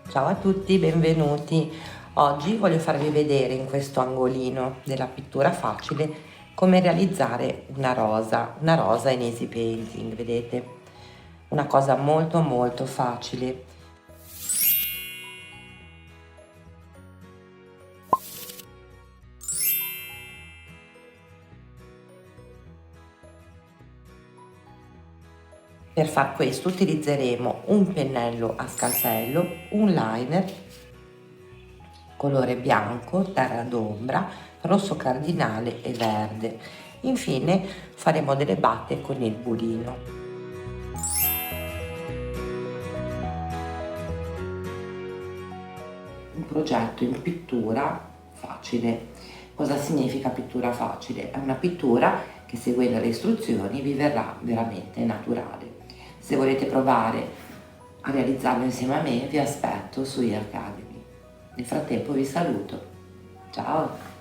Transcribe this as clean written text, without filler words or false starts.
Ciao a tutti, benvenuti. Oggi voglio farvi vedere in questo angolino della pittura facile come realizzare una rosa in easy painting, vedete? Una cosa molto facile. Per far questo utilizzeremo un pennello a scalpello, un liner, colore bianco, terra d'ombra, rosso cardinale e verde. Infine faremo delle batte con il burino. Un progetto in pittura facile. Cosa significa pittura facile? È una pittura che seguendo le istruzioni vi verrà veramente naturale. Se volete provare a realizzarlo insieme a me vi aspetto su eAcademy. Nel frattempo vi saluto. Ciao!